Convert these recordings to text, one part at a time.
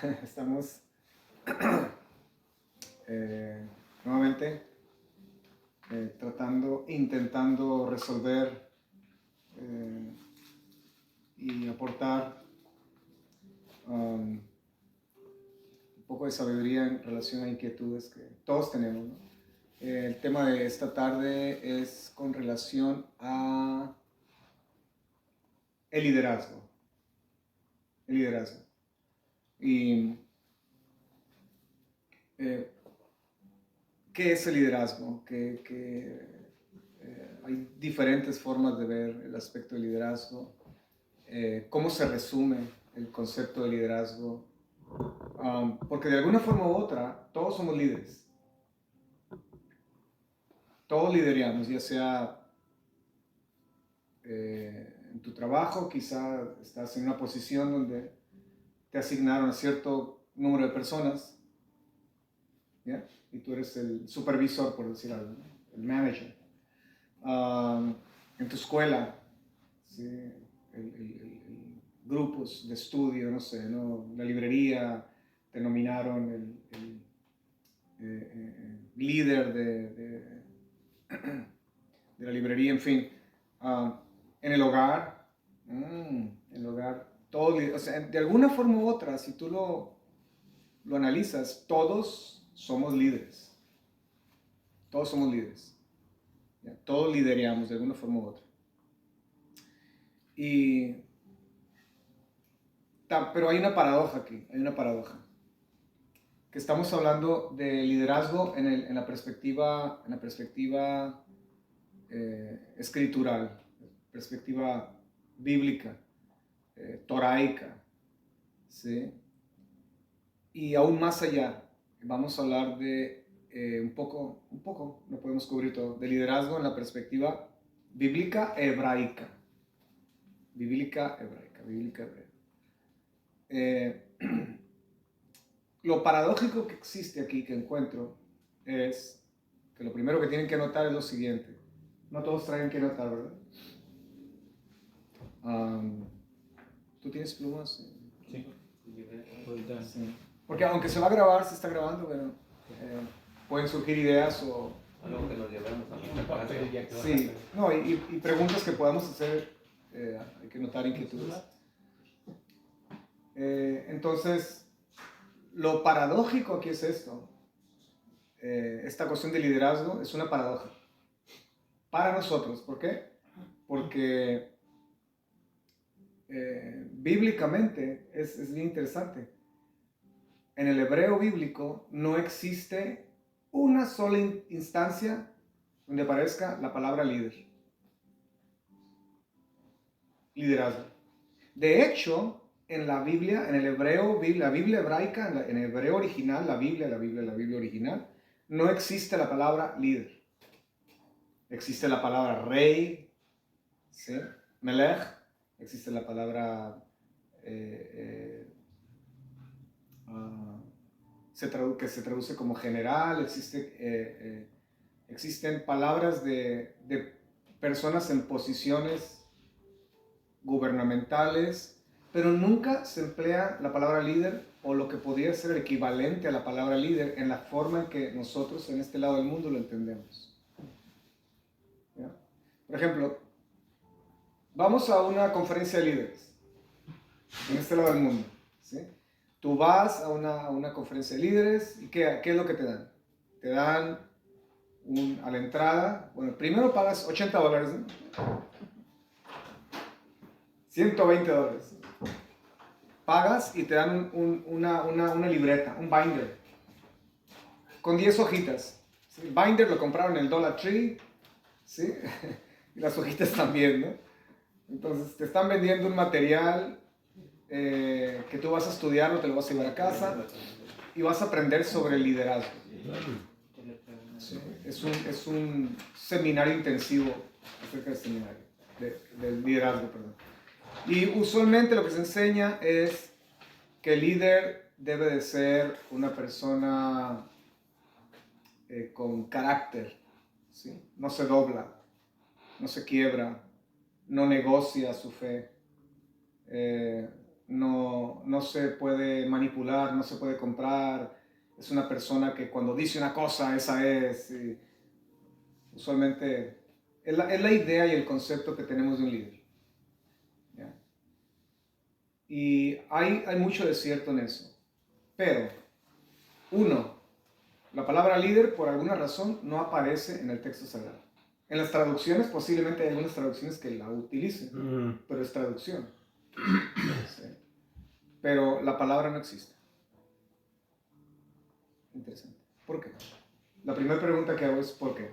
Estamos nuevamente intentando resolver y aportar un poco de sabiduría en relación a inquietudes que todos tenemos, ¿no? El tema de esta tarde es con relación a el liderazgo. El liderazgo. Y ¿qué es el liderazgo? Hay diferentes formas de ver el aspecto del liderazgo. ¿Cómo se resume el concepto de liderazgo? Porque de alguna forma u otra, todos somos líderes. Todos lideramos, ya sea en tu trabajo, quizá estás en una posición donde te asignaron a cierto número de personas, ¿ya? Y tú eres el supervisor, por decir algo, ¿no? El manager. En tu escuela, ¿sí? Grupos de estudio, no sé, ¿no? La librería, te nominaron el líder de la librería, en fin. En el hogar, todo, o sea, de alguna forma u otra, si tú lo analizas, todos somos líderes. Todos somos líderes. ¿Ya? Todos lideramos de alguna forma u otra. Pero hay una paradoja aquí, hay una paradoja. Que estamos hablando de liderazgo en la perspectiva escritural, perspectiva bíblica, toraica, ¿sí? Y aún más allá, vamos a hablar de un poco, no podemos cubrir todo, de liderazgo en la perspectiva bíblica hebraica. Bíblica hebraica. Lo paradójico que existe aquí, que encuentro, es que lo primero que tienen que notar es lo siguiente. No todos traen que notar, ¿verdad? ¿Tú tienes plumas? Sí. Sí. Porque aunque se va a grabar, se está grabando, pero pueden surgir ideas o... Algo que nos llevemos a nuestra casa. Sí, no, y preguntas que podamos hacer, hay que notar inquietudes. Entonces, lo paradójico aquí es esto. Esta cuestión de liderazgo es una paradoja. Para nosotros, ¿por qué? Porque bíblicamente es bien interesante. En el hebreo bíblico no existe una sola instancia donde aparezca la palabra líder. Liderazgo. De hecho, en la Biblia, en el hebreo, la Biblia hebraica, en el hebreo original, la Biblia original, no existe la palabra líder. Existe la palabra rey, ¿sí? Melech, existe la palabra que se traduce como general, existen palabras de personas en posiciones gubernamentales, pero nunca se emplea la palabra líder o lo que podría ser el equivalente a la palabra líder en la forma en que nosotros en este lado del mundo lo entendemos. ¿Ya? Por ejemplo, vamos a una conferencia de líderes en este lado del mundo, ¿sí? Tú vas a una conferencia de líderes y ¿qué es lo que te dan? Te dan a la entrada, bueno, primero pagas $80, ¿no? $120. Pagas y te dan una libreta, un binder, con 10 hojitas. ¿Sí? El binder lo compraron en el Dollar Tree, ¿sí? Y las hojitas también, ¿no? Entonces te están vendiendo un material que tú vas a estudiar, no te lo vas a llevar a casa y vas a aprender sobre el liderazgo. Sí, es un seminario intensivo acerca del seminario, del liderazgo, perdón. Y usualmente lo que se enseña es que el líder debe de ser una persona con carácter, ¿sí? No se dobla, no se quiebra, no negocia su fe. no se puede manipular, no se puede comprar. Es una persona que cuando dice una cosa, esa es. Y usualmente es la idea y el concepto que tenemos de un líder. ¿Ya? Y hay mucho de cierto en eso. Pero, uno, la palabra líder por alguna razón no aparece en el texto sagrado. En las traducciones posiblemente hay algunas traducciones que la utilicen, pero es traducción. Sí. Pero la palabra no existe. Interesante. ¿Por qué? La primera pregunta que hago es ¿por qué?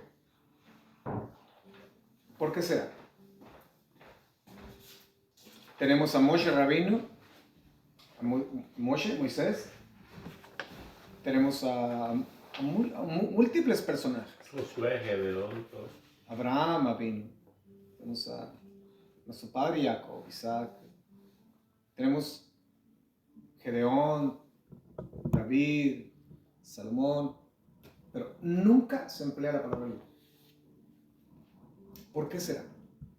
¿Por qué será? Tenemos a Moshe Rabino, Moisés, tenemos a múltiples personajes. Josué, Gedeón, todos. Abraham, Avinu, tenemos a nuestro padre Jacob, Isaac, tenemos Gedeón, David, Salomón, pero nunca se emplea la palabra líder. ¿Por qué será?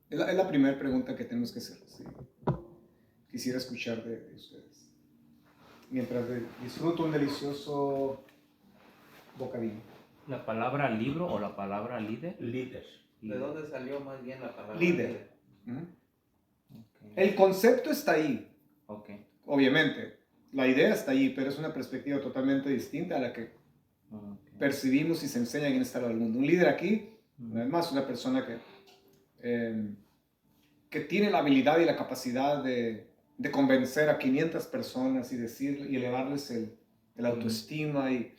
Es la primera pregunta que tenemos que hacer. ¿Sí? Quisiera escuchar de ustedes. Mientras disfruto un delicioso bocadillo. ¿La palabra libro o la palabra líder? Líder. ¿De dónde salió más bien la palabra Líder. Okay. El concepto está ahí, Okay. obviamente. La idea está ahí, pero es una perspectiva totalmente distinta a la que percibimos y se enseña en este lado del mundo. Un líder aquí, además, una persona que tiene la habilidad y la capacidad de convencer a 500 personas y decir y elevarles el autoestima y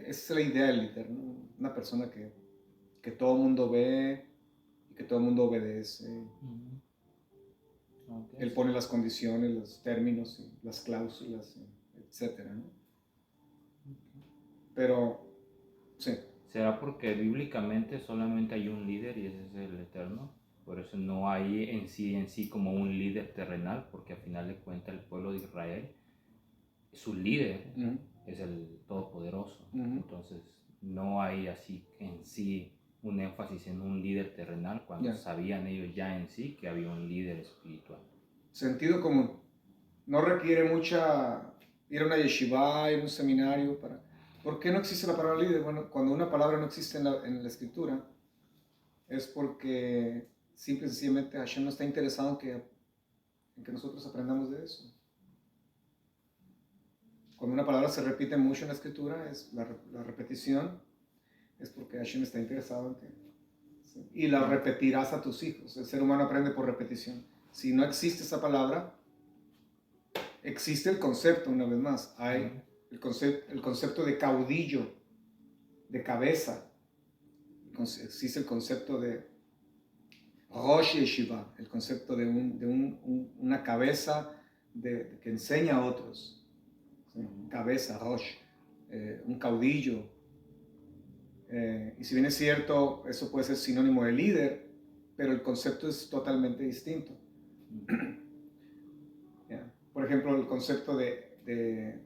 esa es la idea del líder, ¿no? Una persona que todo el mundo ve y que todo el mundo obedece. Okay. Él pone las condiciones, los términos, y las cláusulas, etcétera, ¿no? Pero, sí. ¿Será porque bíblicamente solamente hay un líder y ese es el Eterno? Por eso no hay en sí como un líder terrenal, porque al final de cuentas el pueblo de Israel, su líder es el Todopoderoso. Entonces no hay así en sí un énfasis en un líder terrenal cuando sabían ellos ya en sí que había un líder espiritual. Sentido común. No requiere mucha ir a una yeshiva, ir a un seminario para... ¿Por qué no existe la palabra líder? Bueno, cuando una palabra no existe en la escritura es porque simple y sencillamente Hashem no está interesado en que nosotros aprendamos de eso. Cuando una palabra se repite mucho en la escritura, es la repetición es porque Hashem está interesado en que... ¿sí? Y la repetirás a tus hijos. El ser humano aprende por repetición. Si no existe esa palabra, existe el concepto, una vez más. Hay el concepto de caudillo, de cabeza. Existe el concepto de Rosh Yeshiva, el concepto de una cabeza que enseña a otros. ¿Sí? Cabeza, Rosh, un caudillo. Y si bien es cierto, eso puede ser sinónimo de líder, pero el concepto es totalmente distinto. Por ejemplo, el concepto de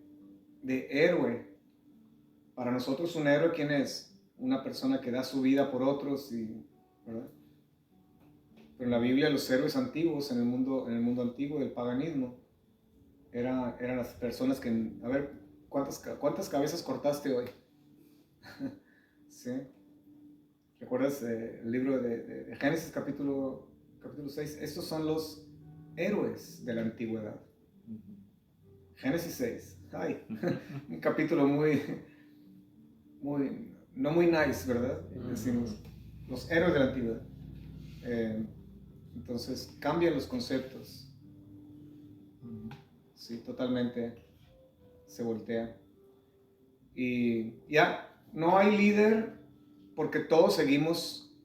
héroe. Para nosotros un héroe, ¿quién es? Una persona que da su vida por otros, ¿verdad? Pero en la Biblia los héroes antiguos, en el mundo antiguo del paganismo, eran las personas que, a ver, ¿cuántas cabezas cortaste hoy? ¿Sí? ¿Recuerdas el libro de Génesis capítulo 6? Estos son los héroes de la antigüedad. Génesis 6. Ay, un capítulo no muy nice, ¿verdad? Decimos, los héroes de la antigüedad. Entonces cambian los conceptos. Sí, totalmente se voltea. Y ya, no hay líder porque todos somos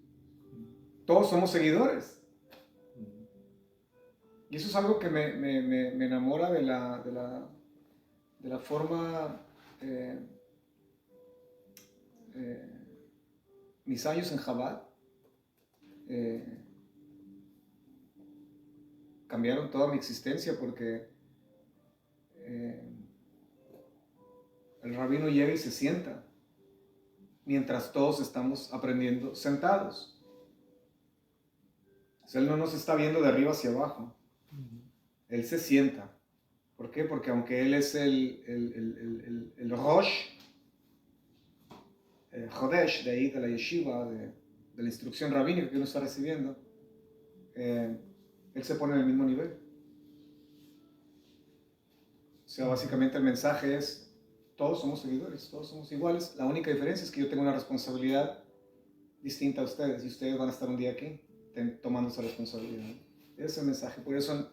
seguidores. Y eso es algo que me enamora de la forma, mis años en Chabad cambiaron toda mi existencia porque el rabino llega y se sienta mientras todos estamos aprendiendo sentados. O sea, él no nos está viendo de arriba hacia abajo. Él se sienta. ¿Por qué? Porque aunque él es el Rosh, Jodesh, de ahí, de la yeshiva, de la instrucción rabínica que uno está recibiendo, él se pone en el mismo nivel. O sea, básicamente el mensaje es, todos somos seguidores, todos somos iguales. La única diferencia es que yo tengo una responsabilidad distinta a ustedes y ustedes van a estar un día aquí tomando esa responsabilidad. Ese es el mensaje. Por eso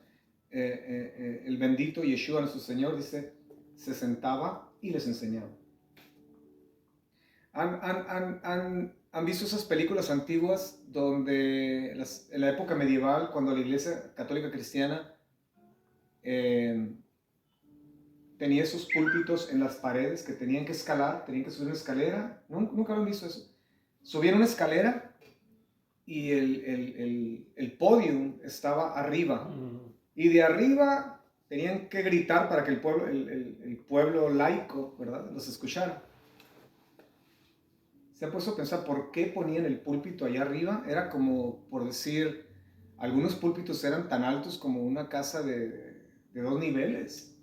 el bendito Yeshua, nuestro Señor, dice, se sentaba y les enseñaba. ¿Han visto esas películas antiguas donde en la época medieval, cuando la iglesia católica cristiana tenía esos púlpitos en las paredes que tenían que escalar, tenían que subir una escalera? ¿Nunca lo han visto eso? Subían una escalera y el podium estaba arriba. Y de arriba tenían que gritar para que el pueblo laico, ¿verdad?, los escuchara. ¿Se ha puesto a pensar por qué ponían el púlpito allá arriba? Era como, por decir, algunos púlpitos eran tan altos como una casa de 2 niveles.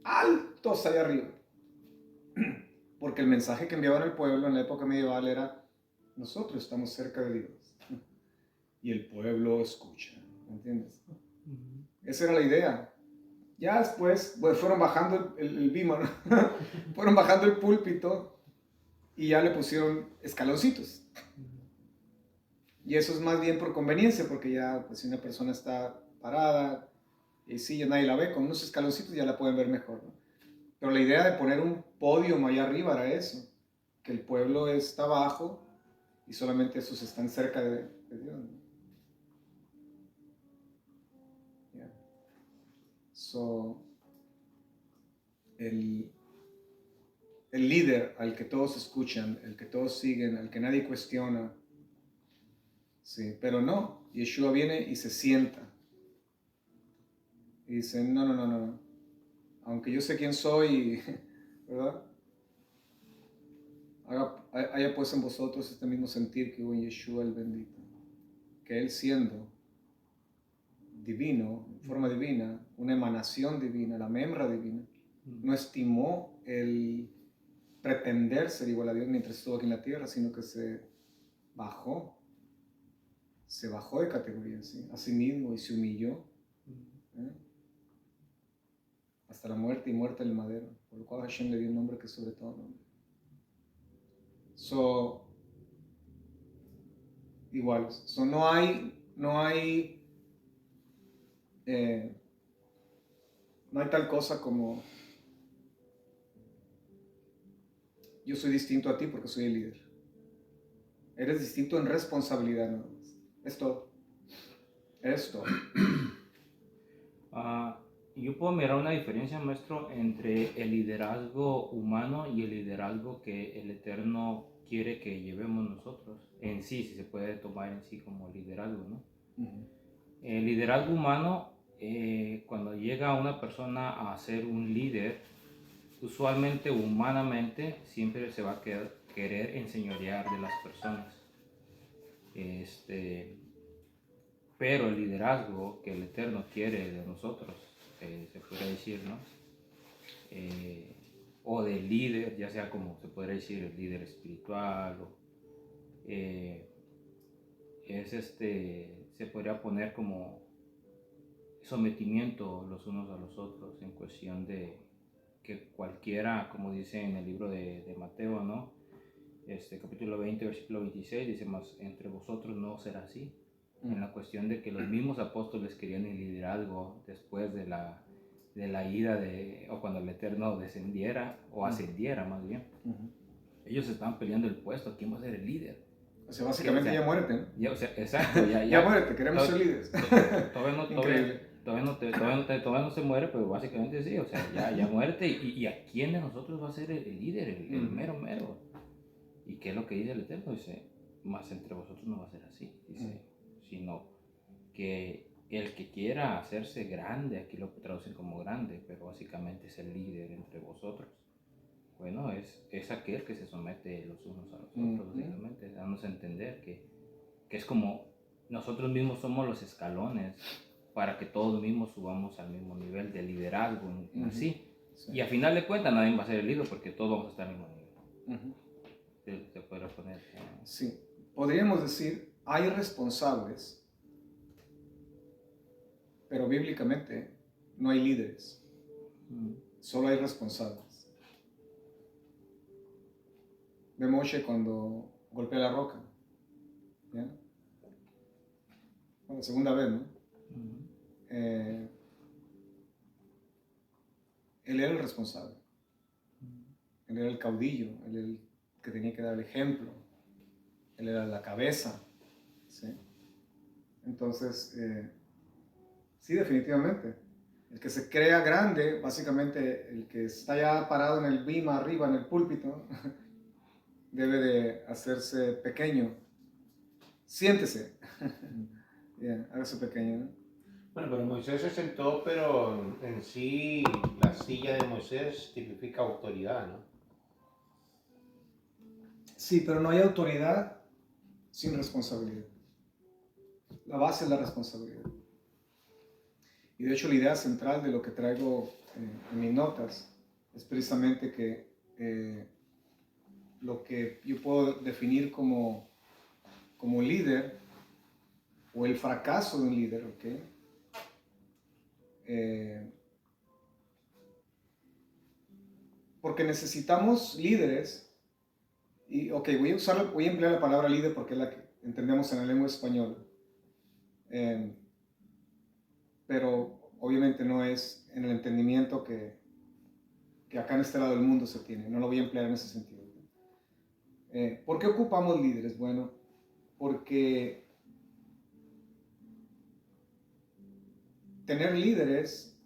Altos allá arriba. Porque el mensaje que enviaban al pueblo en la época medieval era, nosotros estamos cerca de Dios. Y el pueblo escucha. ¿Me entiendes? Esa era la idea. Ya después fueron bajando el bima, ¿no? Fueron bajando el púlpito y ya le pusieron escaloncitos. Y eso es más bien por conveniencia, porque ya pues, si una persona está parada y si ya nadie la ve, con unos escaloncitos ya la pueden ver mejor, ¿no? Pero la idea de poner un podio allá arriba era eso, que el pueblo está abajo y solamente esos están cerca de Dios, ¿no? Yeah. So, el líder al que todos escuchan, el que todos siguen, al que nadie cuestiona, sí, pero no, Yeshua viene y se sienta y dice, no, aunque yo sé quién soy, ¿verdad? Haya pues en vosotros este mismo sentir que hubo en Yeshua el bendito, que él siendo divino, en forma divina, una emanación divina, la memra divina, no estimó el pretender ser igual a Dios mientras estuvo aquí en la tierra, sino que se bajó de categoría, ¿sí?, a sí mismo, y se humilló, ¿eh?, hasta la muerte y muerte del madero, por lo cual Hashem le dio un nombre que es sobre todo nombre. So, igual, so no hay tal cosa como yo soy distinto a ti porque soy el líder. Eres distinto en responsabilidad nada más. Es todo. Es todo. Yo puedo mirar una diferencia, maestro, entre el liderazgo humano y el liderazgo que el Eterno quiere que llevemos nosotros. En sí, si se puede tomar en sí como liderazgo, ¿no? Uh-huh. El liderazgo humano, cuando llega una persona a ser un líder, usualmente, humanamente, siempre se va a querer enseñorear de las personas. Pero el liderazgo que el Eterno quiere de nosotros, se podría decir, ¿no? O del líder, ya sea como se podría decir el líder espiritual, se podría poner como sometimiento los unos a los otros, en cuestión de que cualquiera, como dice en el libro de Mateo, ¿no? Capítulo 20, versículo 26, dice, más entre vosotros no será así. En la cuestión de que los mismos apóstoles querían el liderazgo después de la ira o cuando el Eterno descendiera o ascendiera más bien. Ellos estaban peleando el puesto, ¿quién va a ser el líder? O sea, básicamente ya muérete, ¿no? Ya, o sea, exacto, ya muérete, queremos ser líderes. Todavía no se muere, pero básicamente sí, o sea, ya muérete, y ¿a quién de nosotros va a ser el líder, el mero? ¿Y qué es lo que dice el Eterno? Dice, más entre vosotros no va a ser así, dice, sino que el que quiera hacerse grande, aquí lo traducen como grande, pero básicamente es el líder entre vosotros. Bueno, es aquel que se somete los unos a los otros, básicamente, dándose a entender que es como nosotros mismos somos los escalones para que todos mismos subamos al mismo nivel de liderazgo en así. Sí. Y a final de cuentas nadie va a ser el líder porque todos vamos a estar al mismo nivel. Ujú. Se puede poner. Sí, podríamos decir, hay responsables, pero bíblicamente no hay líderes, solo hay responsables. Ve Moshe cuando golpea la roca, ¿ya? Por la segunda vez, ¿no? Él era el responsable, él era el caudillo, él era el que tenía que dar el ejemplo, él era la cabeza, ¿sí? Entonces, sí, definitivamente. El que se crea grande, básicamente el que está ya parado en el bima arriba, en el púlpito, debe de hacerse pequeño. Siéntese. Hágase pequeño, ¿no? Bueno, pero Moisés se sentó, pero en sí la silla de Moisés tipifica autoridad, ¿no? Sí, pero no hay autoridad sin responsabilidad. La base es la responsabilidad. Y de hecho la idea central de lo que traigo en mis notas es precisamente que lo que yo puedo definir como líder o el fracaso de un líder, ¿ok? Porque necesitamos líderes y, ok, voy a emplear la palabra líder porque es la que entendemos en la lengua española. Pero obviamente no es en el entendimiento que acá en este lado del mundo se tiene. No lo voy a emplear en ese sentido. ¿Por qué ocupamos líderes? Bueno, porque tener líderes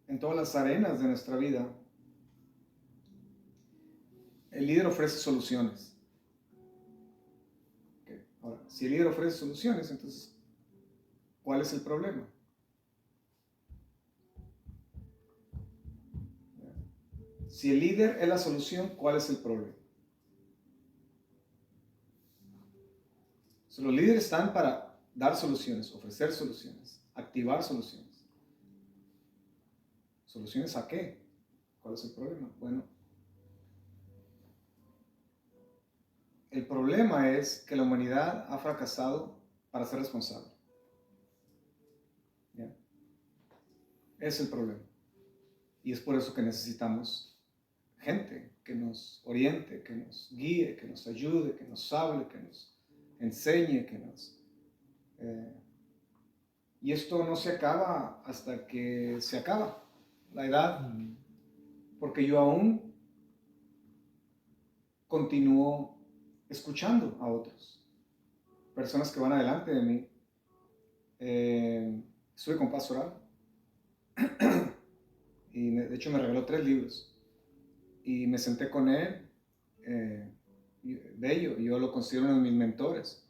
en todas las arenas de nuestra vida, el líder ofrece soluciones. Okay. Ahora, si el líder ofrece soluciones, entonces, ¿cuál es el problema? Si el líder es la solución, ¿cuál es el problema? Los líderes están para dar soluciones, ofrecer soluciones, activar soluciones. ¿Soluciones a qué? ¿Cuál es el problema? Bueno, el problema es que la humanidad ha fracasado para ser responsable. ¿Ya? Es el problema. Y es por eso que necesitamos gente que nos oriente, que nos guíe, que nos ayude, que nos hable, que nos enseñe, que nos... y esto no se acaba hasta que se acaba la edad, porque yo aún continúo escuchando a otros, personas que van adelante de mí. Estuve con Pastoral y de hecho me regaló 3 libros y me senté con él, bello, yo lo considero uno de mis mentores.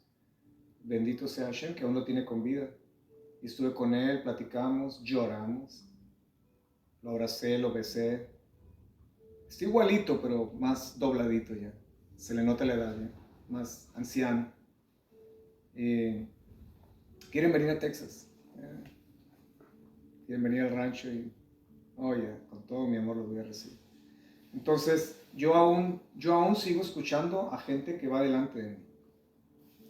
Bendito sea Hashem, que aún lo tiene con vida. Y estuve con él, platicamos, lloramos, lo abracé, lo besé. Está igualito, pero más dobladito ya. Se le nota la edad ya, más anciano. Quieren venir a Texas. Quieren venir al rancho y, oye, con todo mi amor los voy a recibir. Entonces, yo aún sigo escuchando a gente que va delante de mí.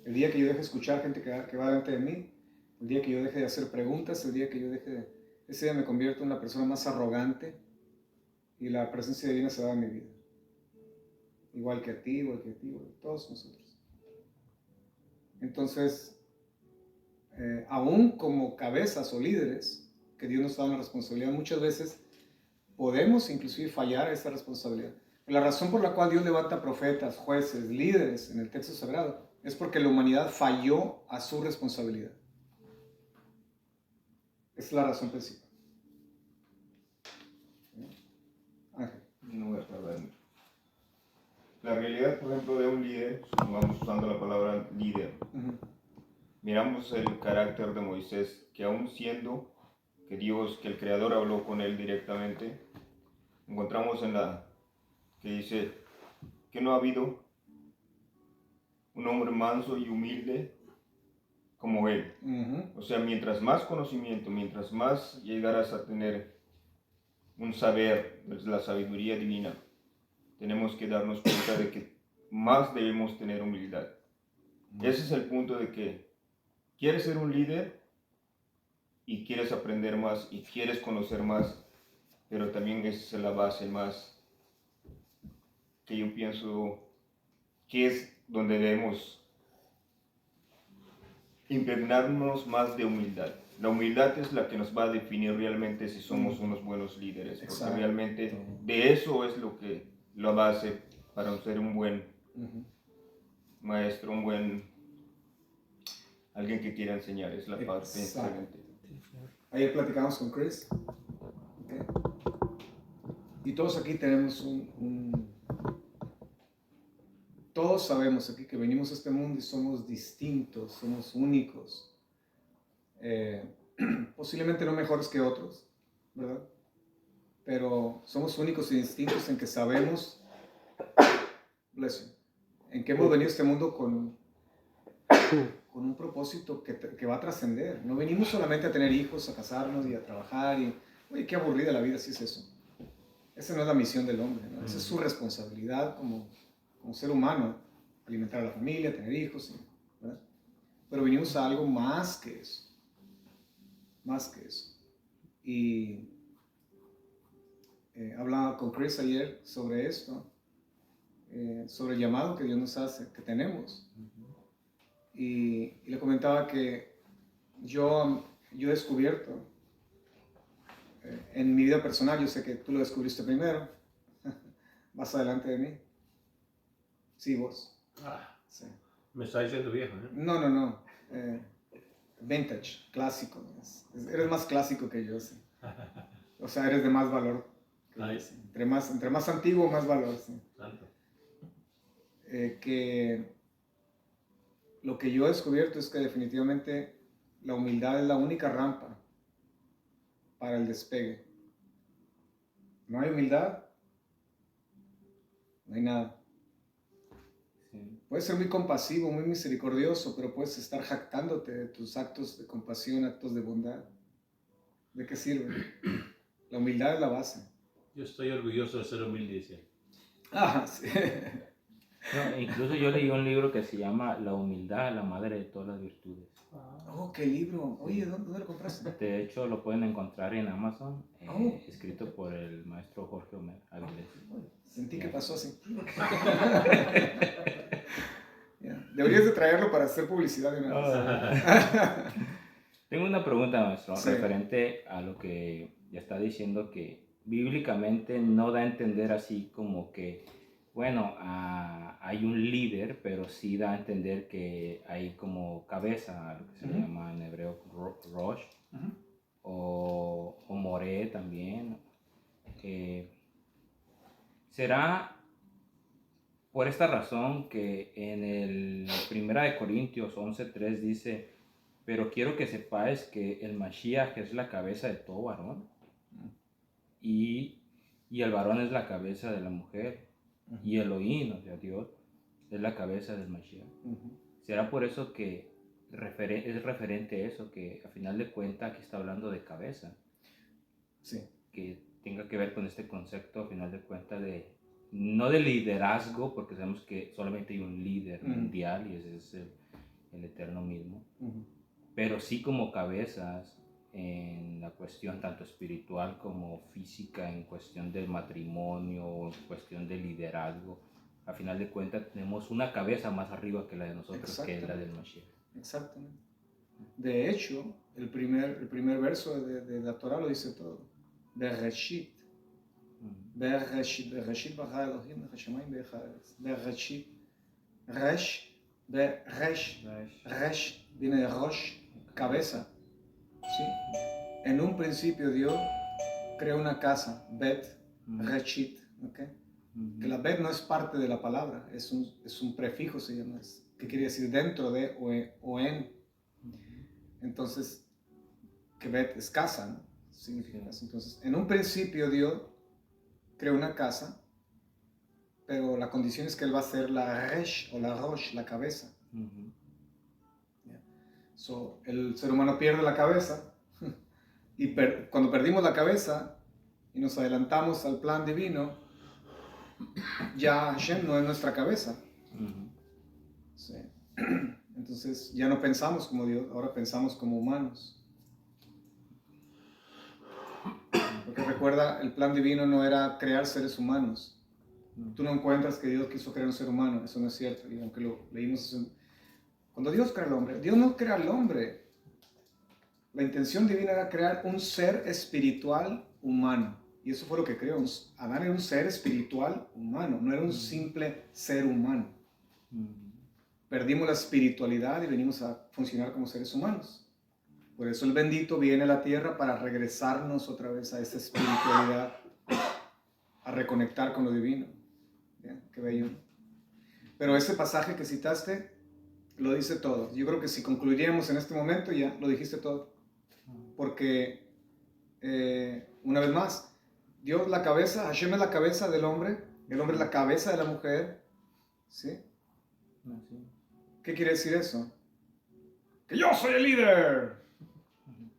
El día que yo deje de escuchar gente que va delante de mí, el día que yo deje de hacer preguntas, el día que yo deje de... Ese día me convierto en una persona más arrogante y la presencia divina se va de mi vida. Igual que a ti, igual que a ti, igual que a todos nosotros. Entonces, aún como cabezas o líderes, que Dios nos da una responsabilidad, muchas veces podemos inclusive fallar a esa responsabilidad. La razón por la cual Dios levanta profetas, jueces, líderes en el texto sagrado es porque la humanidad falló a su responsabilidad. Esa es la razón principal. Ángel. No voy a tardar mucho. La realidad, por ejemplo, de un líder, supongamos usando la palabra líder, miramos el carácter de Moisés, que aún siendo que Dios, que el Creador habló con él directamente, encontramos en la que dice que no ha habido un hombre manso y humilde como él. O sea, mientras más conocimiento, mientras más llegaras a tener un saber, pues, la sabiduría divina, tenemos que darnos cuenta de que más debemos tener humildad. Ese es el punto de que quieres ser un líder y quieres aprender más y quieres conocer más, pero también esa es la base más que yo pienso que es donde debemos impregnarnos más de humildad. La humildad es la que nos va a definir realmente si somos unos buenos líderes, porque Exacto. realmente de eso es lo que la base para ser un buen maestro, un buen alguien que quiera enseñar, es la parte excelente. Ayer platicamos con Chris, ¿okay? Y todos aquí tenemos todos sabemos aquí que venimos a este mundo y somos distintos, somos únicos, posiblemente no mejores que otros, ¿verdad? Pero somos únicos y distintos en que sabemos, en que hemos venido a este mundo con un propósito que va a trascender. No venimos solamente a tener hijos, a casarnos y a trabajar y, oye, qué aburrida la vida si es eso. Esa no es la misión del hombre, ¿no? Esa es su responsabilidad como ser humano, alimentar a la familia, tener hijos, ¿verdad? Pero venimos a algo más que eso. Más que eso. Y hablaba con Chris ayer sobre esto, sobre el llamado que Dios nos hace, que tenemos. Y le comentaba que yo he descubierto en mi vida personal, yo sé que tú lo descubriste primero, más adelante de mí. Sí, vos. Sí. Me está diciendo viejo, ¿eh? No. Vintage, clásico. Eres más clásico que yo, sí. O sea, eres de más valor. Sí. Entre más antiguo, más valor, sí. Que lo que yo he descubierto es que definitivamente la humildad es la única rampa para el despegue. No hay humildad, no hay nada. Sí. Puedes ser muy compasivo, muy misericordioso, pero puedes estar jactándote de tus actos de compasión, actos de bondad. ¿De qué sirve? La humildad es la base. Yo estoy orgulloso de ser humilde, dice. Sí. No, incluso yo leí un libro que se llama La humildad, la madre de todas las virtudes. Oh, qué libro. Oye, ¿dónde lo compraste? De hecho, lo pueden encontrar en Amazon, escrito por el maestro Jorge Omer Avilés. Sentí que pasó así. Deberías de traerlo para hacer publicidad de una vez. Tengo una pregunta, maestro, referente a lo que ya está diciendo, que bíblicamente no da a entender así como que, bueno, hay un líder, pero sí da a entender que hay como cabeza, lo que se llama en hebreo Rosh, o Moré también. ¿Será por esta razón que en el 1 Corintios 11:3 dice: pero quiero que sepáis que el Mashiach es la cabeza de todo varón, y el varón es la cabeza de la mujer, y Elohim, o sea, Dios, es la cabeza del Mashiach? ¿Será por eso que es referente a eso, que a final de cuentas aquí está hablando de cabeza? Sí. Que tenga que ver con este concepto, a final de cuentas, no de liderazgo, porque sabemos que solamente hay un líder mundial y ese es el Eterno mismo, pero sí como cabezas en la cuestión tanto espiritual como física, en cuestión del matrimonio, en cuestión del liderazgo. A final de cuentas tenemos una cabeza más arriba que la de nosotros, que es la del Mashiach. Exactamente. De hecho, el primer verso de la Torah lo dice todo. Bereshit. Bereshit bara Elohim et hashamayim ve'et haaretz. Bereshit. Resh viene de Rosh, cabeza. ¿Sí? En un principio Dios creó una casa, Bet, Reshit, ¿okay? Que la Bet no es parte de la palabra, es un prefijo, se llama, que quiere decir dentro de o en. Entonces, que Bet es casa, ¿no? Significa casa. Entonces, en un principio Dios creó una casa pero la condición es que él va a ser la resh o la rosh, la cabeza. Ujú. So, el ser humano pierde la cabeza y cuando perdimos la cabeza y nos adelantamos al plan divino, ya Hashem no es nuestra cabeza. Ujú. Sí. Entonces ya no pensamos como Dios, ahora pensamos como humanos. Porque recuerda, el plan divino no era crear seres humanos. Tú no encuentras que Dios quiso crear un ser humano, eso no es cierto. Y aunque lo leímos, cuando Dios crea al hombre, Dios no crea al hombre. La intención divina era crear un ser espiritual humano. Y eso fue lo que creó. Adán era un ser espiritual humano, no era un simple ser humano. Ujú. Perdimos la espiritualidad y venimos a funcionar como seres humanos. Por eso el bendito viene a la tierra para regresarnos otra vez a esa espiritualidad, a reconectar con lo divino. ¿Bien? Qué bello. Pero ese pasaje que citaste lo dice todo. Yo creo que si concluiríamos en este momento ya lo dijiste todo. Porque, una vez más, Dios la cabeza, Hashem es la cabeza del hombre, el hombre es la cabeza de la mujer. ¿Sí? Así. ¿Qué quiere decir eso? Que yo soy el líder.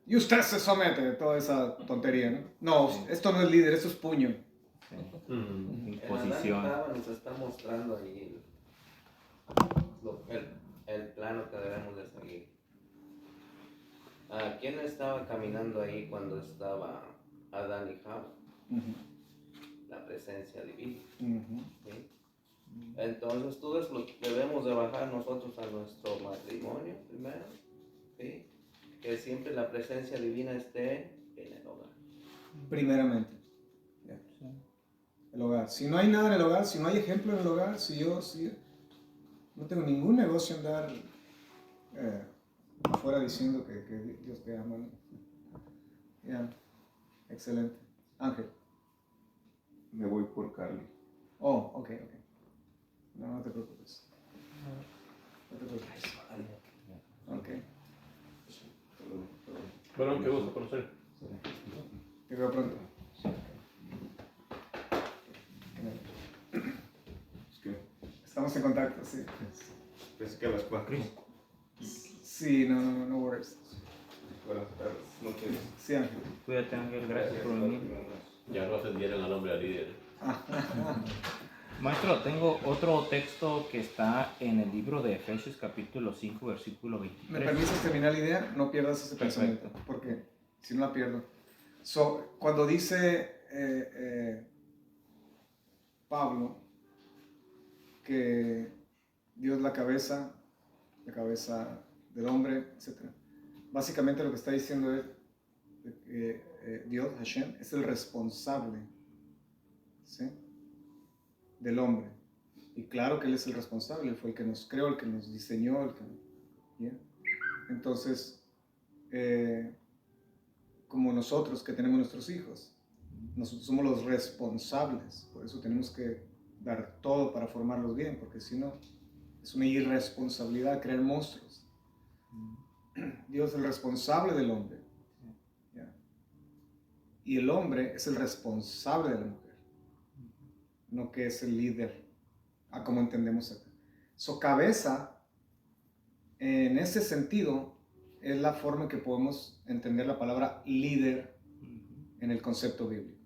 Y usted se somete a toda esa tontería, ¿no? No, Sí. esto no es líder, esto es puño. Sí. Mm. En Imposición. Adán y Java nos está mostrando ahí el plano que debemos de seguir. ¿Quién estaba caminando ahí cuando estaba Adán y Java? La presencia divina. ¿Sí? Entonces todo eso lo debemos de bajar nosotros a nuestro matrimonio primero, ¿sí? Que siempre la presencia divina esté en el hogar. Primeramente. Ya. El hogar. Si no hay nada en el hogar, si no hay ejemplo en el hogar, si no tengo ningún negocio en dar afuera diciendo que Dios te ama, ¿no? Ya. Excelente. Ángel. Me voy por Carly. Oh, ok. No te preocupes. No te preocupes. Ok. Bueno, qué gusto conocer. Te veo pronto. Es que Estamos en contacto, sí. pensé que a las 4. Sí, no worries. Buenas tardes. Noches. Sí, Ángel. Cuídate, Ángel, gracias por venir. Ya no ascendieron al hombre al líder. Maestro, tengo otro texto que está en el libro de Efesios capítulo 5, versículo ¿Me 23. permites terminar la idea? No pierdas ese pensamiento, porque si no la pierdo. Cuando dice Pablo que Dios es la cabeza del hombre, etc. Básicamente lo que está diciendo es que Dios, Hashem, es el responsable, ¿sí?, del hombre. Y claro que Él es el responsable, Él fue el que nos creó, el que nos diseñó, ¿bien? Entonces, como nosotros que tenemos nuestros hijos, nosotros somos los responsables, por eso tenemos que dar todo para formarlos bien, porque si no, es una irresponsabilidad crear monstruos. Dios es el responsable del hombre, ¿ya? Y el hombre es el responsable de la mujer, no que es el líder, como entendemos acá. Cabeza, en ese sentido, es la forma en que podemos entender la palabra líder en el concepto bíblico.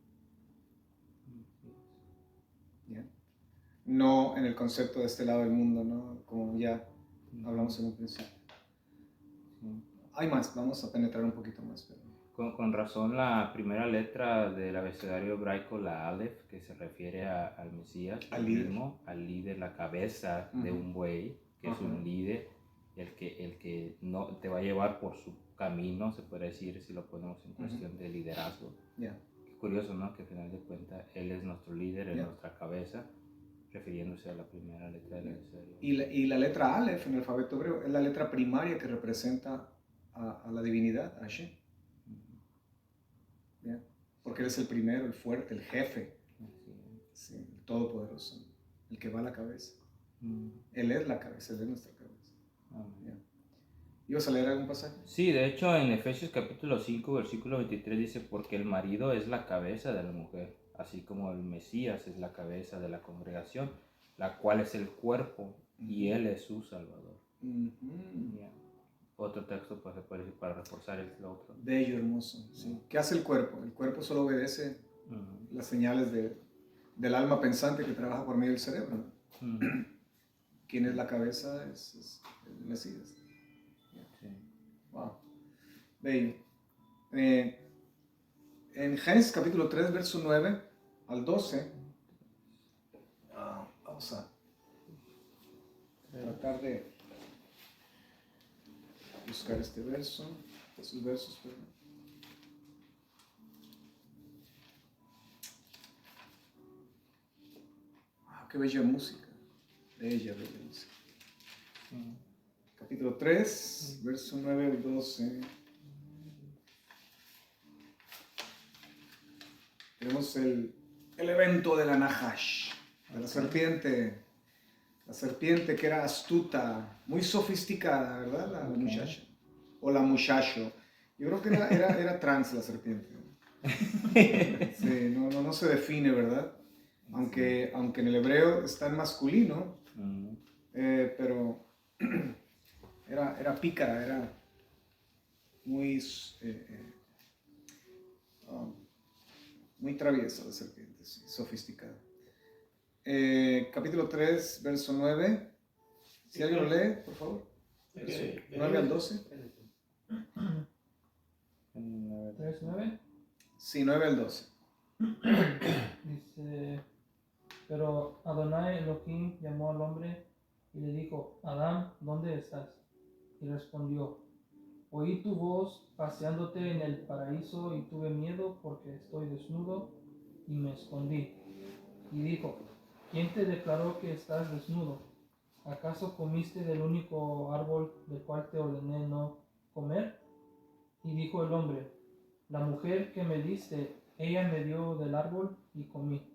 ¿Ya? No en el concepto de este lado del mundo, ¿no? Como ya hablamos en un principio. Hay más, vamos a penetrar un poquito más. Pero... Con razón, la primera letra del abecedario hebraico, la Aleph, que se refiere al Mesías, Al líder, la cabeza de un buey, que es un líder, el que no te va a llevar por su camino, se puede decir, si lo ponemos en cuestión de liderazgo. Yeah. Qué curioso, ¿no? Que al final de cuentas, Él es nuestro líder, es nuestra cabeza, refiriéndose a la primera letra del abecedario. Y la letra Aleph en el alfabeto hebreo es la letra primaria que representa a la divinidad, a Hashem. ¿Ya? Porque Él es el primero, el fuerte, el jefe, sí, el todopoderoso, el que va a la cabeza. Él es la cabeza, Él es nuestra cabeza. ¿Ya? ¿Ibas a leer algún pasaje? Sí, de hecho en Efesios capítulo 5, versículo 23 dice, porque el marido es la cabeza de la mujer, así como el Mesías es la cabeza de la congregación, la cual es el cuerpo y Él es su Salvador. Yeah. Otro texto pues, se puede decir para reforzar el otro. Bello, hermoso. Sí. ¿Qué hace el cuerpo? El cuerpo solo obedece las señales del alma pensante que trabaja por medio del cerebro. ¿Quién es la cabeza? Es el Mesías. Yeah. Sí. Wow. Bello. En Génesis capítulo 3, verso 9 al 12, vamos a tratar de buscar este verso, estos versos, perdón. Qué bella música, bella música. Capítulo 3, verso 9 al 12. Tenemos el evento de la Nahash, de la serpiente que era astuta, muy sofisticada, ¿verdad? La muchacha, o la muchacho. Yo creo que era trans la serpiente. Sí, no se define, ¿verdad? Aunque en el hebreo está en masculino, pero era pícara, era muy... muy traviesa la serpiente, sí, sofisticada. Capítulo 3, verso 9. Si alguien lo lee, por favor. 9 al 12. 3:9. Sí, 9 al 12. Dice, pero Adonai Elohim llamó al hombre y le dijo, Adán, ¿dónde estás? Y respondió, oí tu voz paseándote en el paraíso y tuve miedo porque estoy desnudo y me escondí. Y dijo, ¿quién te declaró que estás desnudo? ¿Acaso comiste del único árbol del cual te ordené no comer? Y dijo el hombre, la mujer que me diste, ella me dio del árbol y comí.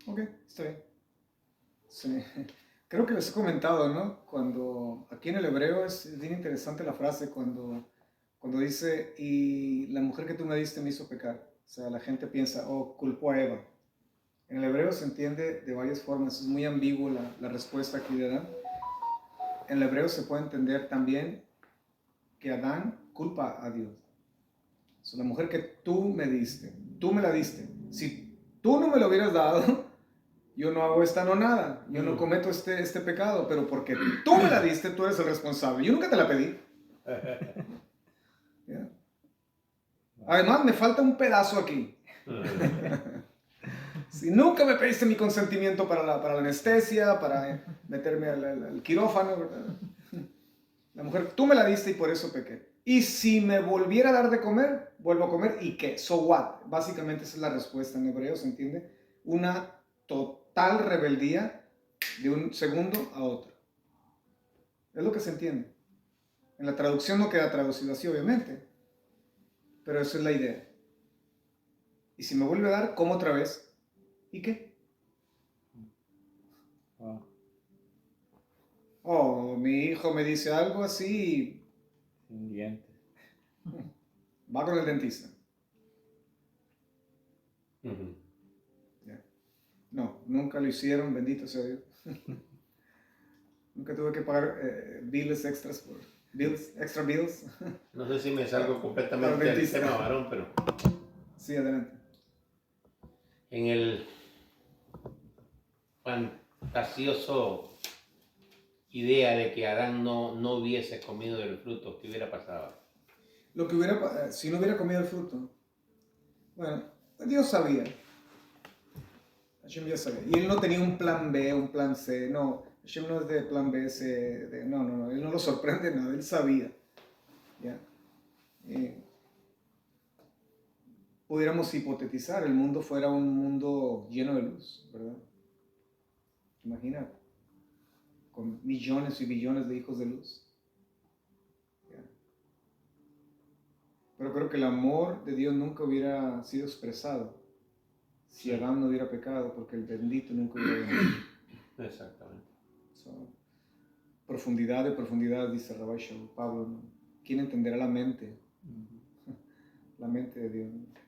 Ok, está bien. Sí. Creo que les he comentado, ¿no? Cuando aquí en el hebreo es bien interesante la frase cuando dice, y la mujer que tú me diste me hizo pecar. O sea, la gente piensa, oh, culpó a Eva. En el hebreo se entiende de varias formas, es muy ambiguo la respuesta aquí de Adán. En el hebreo se puede entender también que Adán culpa a Dios. O sea, la mujer que tú me diste, tú me la diste. Si tú no me lo hubieras dado, yo no hago esta nonada, yo no cometo este pecado, pero porque tú me la diste, tú eres el responsable. Yo nunca te la pedí. ¿Yeah? Además, me falta un pedazo aquí. Si nunca me pediste mi consentimiento para la anestesia, para meterme al quirófano, ¿verdad? La mujer, tú me la diste y por eso pequé. Y si me volviera a dar de comer, vuelvo a comer, ¿y qué? So what? Básicamente esa es la respuesta en hebreo, ¿se entiende? Una total rebeldía de un segundo a otro. Es lo que se entiende. En la traducción no queda traducido así, obviamente, pero esa es la idea. Y si me vuelve a dar, como otra vez. ¿Y qué? Oh, mi hijo me dice algo así. Sin dientes. Va con el dentista. No, nunca lo hicieron, bendito sea Dios. Nunca tuve que pagar bills extras por extra bills. No sé si me salgo completamente del tema, varón, pero Sí, adelante. en el fantasioso idea de que Adán no hubiese comido del fruto, ¿qué hubiera pasado? Lo que hubiera, si no hubiera comido el fruto, bueno, Dios sabía. Hashem ya sabía. Y él no tenía un plan B, un plan C, no. Hashem no es de plan B, C, no, él no lo sorprende nada, él sabía. ¿Ya? Pudiéramos hipotetizar, el mundo fuera un mundo lleno de luz, ¿verdad? Imagina, con millones y billones de hijos de luz. ¿Ya? Pero creo que el amor de Dios nunca hubiera sido expresado si Adán no hubiera pecado, porque el bendito nunca hubiera venido. Exactamente. Profundidad de profundidad, dice Rabbi Shaul, Pablo, ¿no? ¿Quién entenderá la mente? La mente de Dios.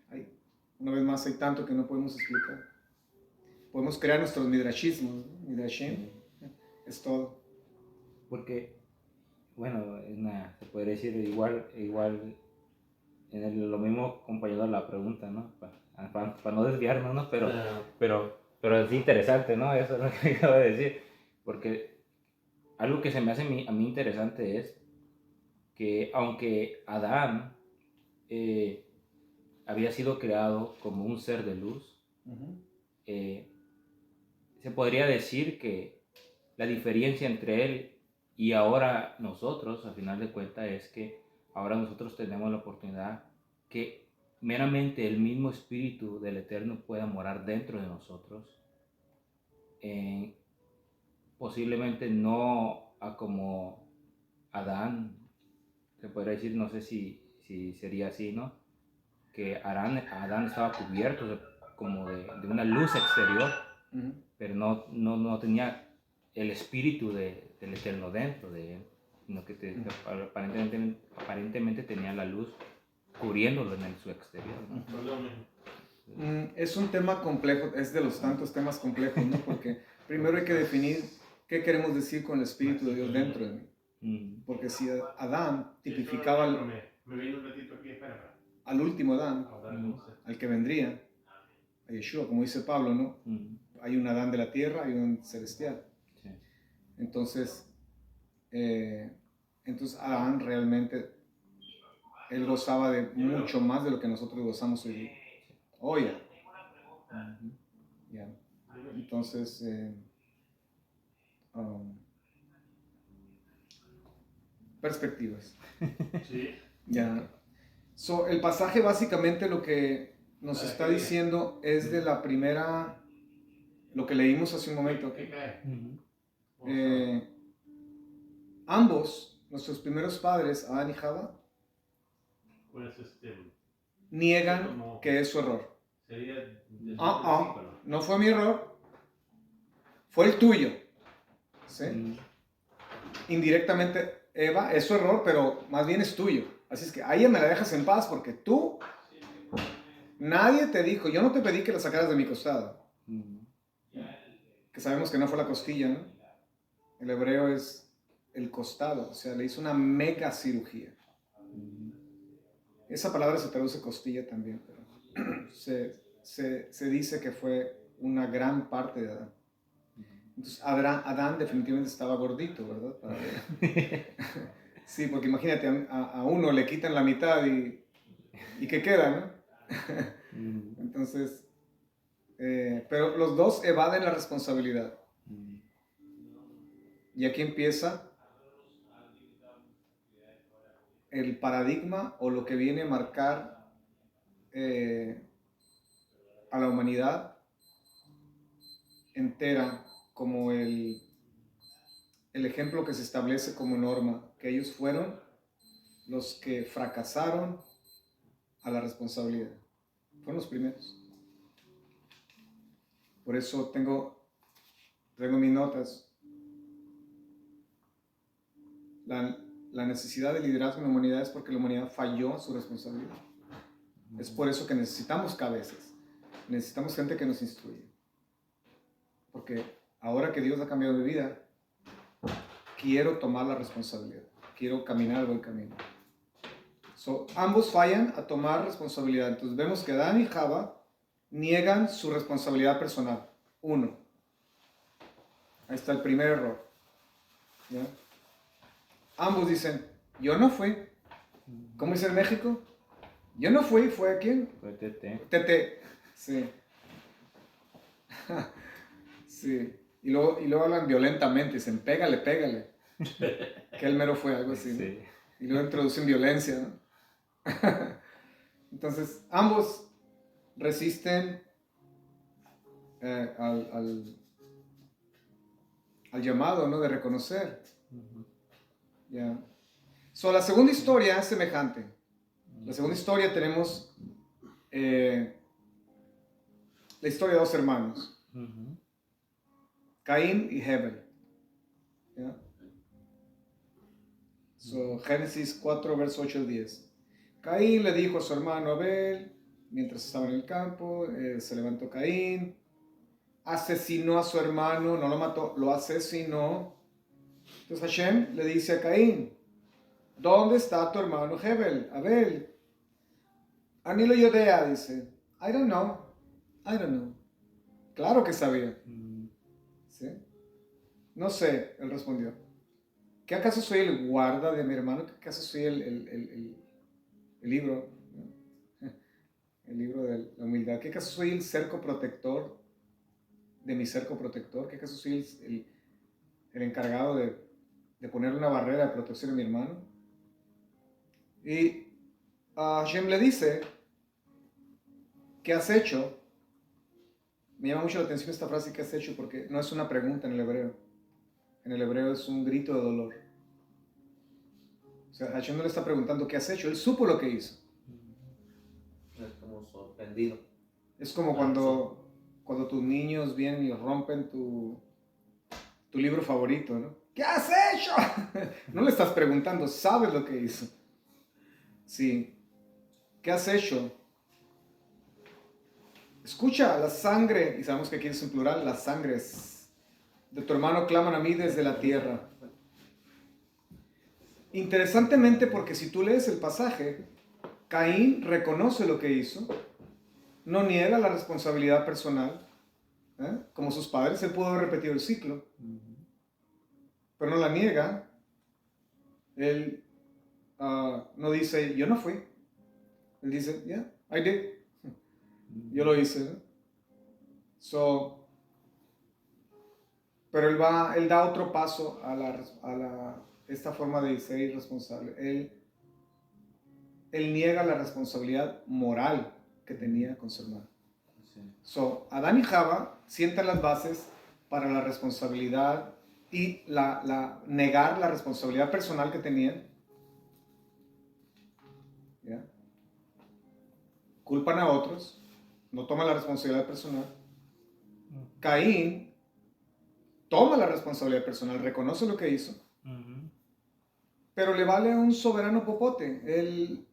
Ay, Una vez más, hay tanto que no podemos explicar. Podemos crear nuestros midrashismos, ¿no? Midrashim, es todo. Porque, bueno, se podría decir igual lo mismo compañero la pregunta, ¿no? Para no desviarnos, ¿no? Pero es interesante, ¿no? Eso es lo que acabo de decir. Porque algo que se me hace a mí interesante es que aunque Adán había sido creado como un ser de luz, se podría decir que la diferencia entre él y ahora nosotros, al final de cuentas, es que ahora nosotros tenemos la oportunidad que meramente el mismo Espíritu del Eterno pueda morar dentro de nosotros. Posiblemente no como Adán, se podría decir, no sé si sería así, ¿no? Que Adán estaba cubierto como de una luz exterior, pero no tenía el espíritu del Eterno dentro de él, sino que aparentemente tenía la luz cubriéndolo en su exterior, ¿no? Es un tema complejo, es de los tantos temas complejos, ¿no? Porque primero hay que definir qué queremos decir con el Espíritu de Dios dentro de mí. Porque si Adán tipificaba al último Adán, al que vendría, a Yeshua, como dice Pablo, ¿no? Hay un Adán de la tierra y un celestial. Sí. Entonces Adán realmente, él gozaba de mucho más de lo que nosotros gozamos hoy. Ya. Entonces, perspectivas. Sí. Ya. El pasaje básicamente lo que nos está diciendo es de la primera, lo que leímos hace un momento. Ambos, nuestros primeros padres, Adán y Java, niegan que es su error. No fue mi error, fue el tuyo. ¿Sí? Indirectamente, Eva, es su error, pero más bien es tuyo. Así es que a ella me la dejas en paz porque tú, nadie te dijo, yo no te pedí que la sacaras de mi costado. Que sabemos que no fue la costilla, ¿no? El hebreo es el costado, o sea, le hizo una mega cirugía. Esa palabra se traduce costilla también, pero se dice que fue una gran parte de Adán. Entonces Adán definitivamente estaba gordito, ¿verdad? Sí, porque imagínate, a uno le quitan la mitad y ¿qué queda, no? Entonces, pero los dos evaden la responsabilidad. Y aquí empieza el paradigma o lo que viene a marcar a la humanidad entera como el ejemplo que se establece como norma, que ellos fueron los que fracasaron a la responsabilidad. Fueron los primeros. Por eso tengo mis notas. La necesidad de liderazgo en la humanidad es porque la humanidad falló en su responsabilidad. Es por eso que necesitamos cabezas. Necesitamos gente que nos instruya. Porque ahora que Dios ha cambiado mi vida, quiero tomar la responsabilidad. Quiero caminar el buen camino. Ambos fallan a tomar responsabilidad. Entonces vemos que Adán y Java niegan su responsabilidad personal. Uno. Ahí está el primer error. ¿Ya? Ambos dicen, yo no fui. ¿Cómo dice en México? Yo no fui, ¿fue a quién? Fue Tete. Tete. Sí. Sí. Y luego hablan violentamente, dicen, pégale. Que el mero fue algo así, ¿no? Sí. Y luego introducen violencia, ¿no? Entonces, ambos resisten al llamado, ¿no? De reconocer. Ya. La segunda historia es semejante. La segunda historia tenemos la historia de dos hermanos. Caín y Hebel. ¿Ya? Génesis 4, verso 8 al 10. Caín le dijo a su hermano Abel, mientras estaba en el campo, se levantó Caín, asesinó a su hermano, no lo mató, lo asesinó. Entonces Hashem le dice a Caín, ¿dónde está tu hermano Abel? Ani lo yodea, dice, I don't know. Claro que sabía. ¿Sí? No sé, él respondió. ¿Qué acaso soy el guarda de mi hermano? ¿Qué acaso soy el libro? ¿No? El libro de la humildad. ¿Qué acaso soy el cerco protector de mi cerco protector? ¿Qué acaso soy el encargado de poner una barrera de protección a mi hermano? Y Hashem le dice, ¿qué has hecho? Me llama mucho la atención esta frase, ¿qué has hecho? Porque no es una pregunta en el hebreo. En el hebreo es un grito de dolor. O sea, Hashem no le está preguntando qué has hecho, él supo lo que hizo. Es como sorprendido. Es como cuando tus niños vienen y rompen tu libro favorito, ¿no? ¿Qué has hecho? No le estás preguntando, sabes lo que hizo. Sí. ¿Qué has hecho? Escucha, la sangre, y sabemos que aquí es en plural, las sangres de tu hermano claman a mí desde la tierra. Interesantemente, porque si tú lees el pasaje, Caín reconoce lo que hizo, no niega la responsabilidad personal, como sus padres, él pudo haber repetido el ciclo, pero no la niega. Él no dice, yo no fui. Él dice, yeah, I did. Yo lo hice. Pero él da otro paso a esta forma de ser irresponsable. Él niega la responsabilidad moral que tenía con su hermano. Sí. Adán y Java sientan las bases para la responsabilidad y negar la responsabilidad personal que tenían. ¿Ya? Culpan a otros, no toman la responsabilidad personal. Caín toma la responsabilidad personal, reconoce lo que hizo, pero le vale a un soberano popote. Él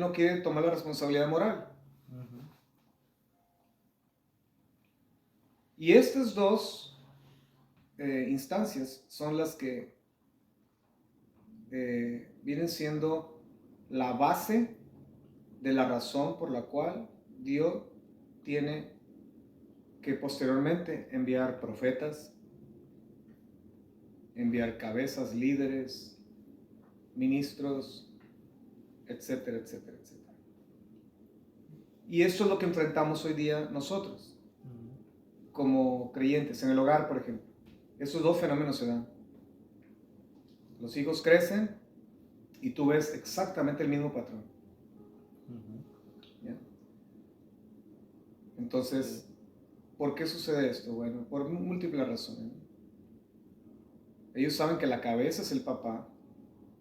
no quiere tomar la responsabilidad moral. Y estas dos instancias son las que vienen siendo la base de la razón por la cual Dios tiene que posteriormente enviar profetas, enviar cabezas, líderes, ministros, etcétera, etcétera, etcétera. Y eso es lo que enfrentamos hoy día nosotros, como creyentes, en el hogar, por ejemplo. Esos dos fenómenos se dan. Los hijos crecen y tú ves exactamente el mismo patrón. ¿Ya? Entonces, ¿por qué sucede esto? Bueno, por múltiples razones. Ellos saben que la cabeza es el papá.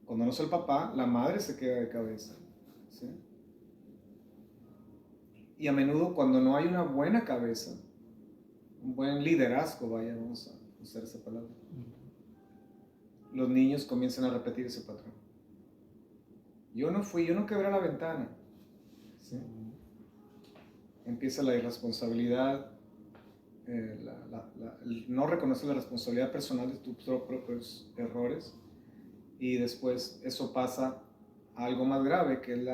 Cuando no es el papá, la madre se queda de cabeza. ¿Sí? Y a menudo cuando no hay una buena cabeza, un buen liderazgo, vamos a usar esa palabra, los niños comienzan a repetir ese patrón. Yo no fui, yo no quebré la ventana. ¿Sí? Empieza la irresponsabilidad, no reconocer la responsabilidad personal de tus propios errores, y después eso pasa a algo más grave, que es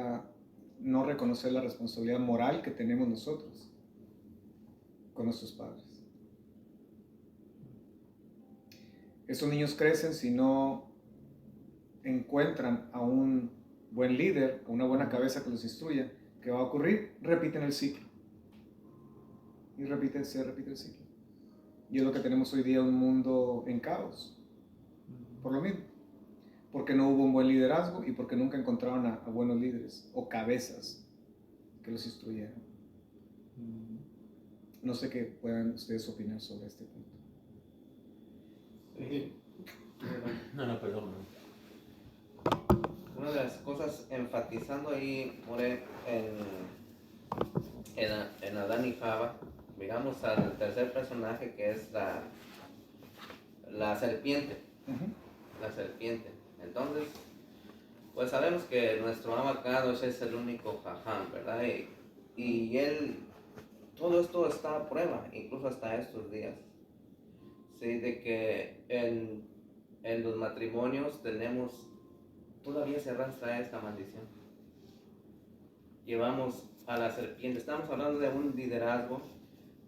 no reconocer la responsabilidad moral que tenemos nosotros con nuestros padres. Esos niños crecen si no encuentran a un buen líder, a una buena cabeza que los instruya. ¿Qué va a ocurrir? Repiten el ciclo. Y se repite el ciclo. Y es lo que tenemos hoy día, un mundo en caos. Por lo mismo. Porque no hubo un buen liderazgo y porque nunca encontraron a buenos líderes o cabezas que los instruyeran. No sé qué puedan ustedes opinar sobre este punto. Sí. No, perdón. Una de las cosas enfatizando ahí, More, en Adán y Java, miramos al tercer personaje, que es la serpiente. La serpiente. Entonces, pues sabemos que nuestro Abba Kadosh es el único jajam, ¿verdad? Y todo esto está a prueba, incluso hasta estos días. Sí, de que en los matrimonios todavía se arrastra esta maldición. Llevamos a la serpiente, estamos hablando de un liderazgo,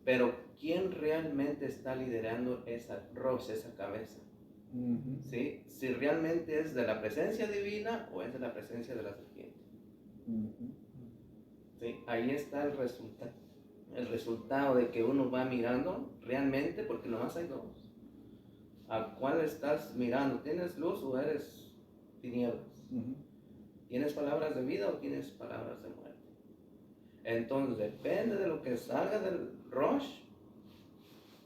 pero ¿quién realmente está liderando esa cabeza? ¿Sí? Si realmente es de la presencia divina o es de la presencia de la serpiente. ¿Sí? Ahí está el resultado de que uno va mirando realmente, porque nomás hay dos. ¿A cuál estás mirando? ¿Tienes luz o eres tinieblas? ¿Tienes palabras de vida o tienes palabras de muerte? Entonces depende de lo que salga del Rosh,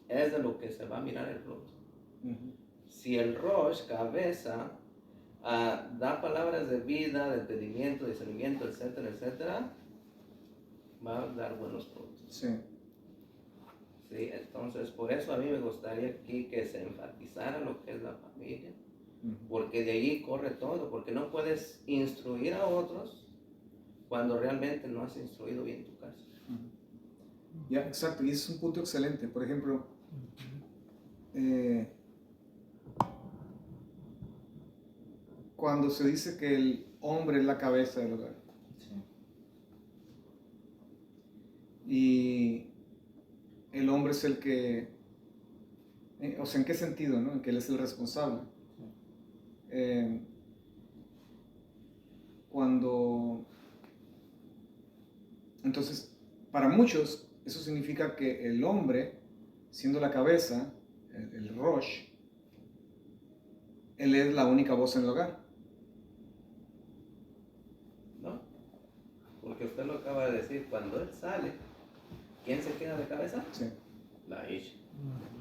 es de lo que se va a mirar el fruto. Si el Rosh, cabeza, da palabras de vida, de entendimiento, discernimiento, etcétera, etcétera, va a dar buenos frutos. Sí. Sí, entonces por eso a mí me gustaría aquí que se enfatizara lo que es la familia, porque de ahí corre todo, porque no puedes instruir a otros cuando realmente no has instruido bien tu casa. Ya, exacto, y ese es un punto excelente. Por ejemplo, cuando se dice que el hombre es la cabeza del hogar. Sí. Y el hombre es el que, o sea, ¿en qué sentido, no? En que él es el responsable. Entonces, para muchos, eso significa que el hombre, siendo la cabeza, el Rosh, él es la única voz en el hogar. ¿No? Porque usted lo acaba de decir, cuando él sale, ¿quién se queda de cabeza? Sí. La Isha,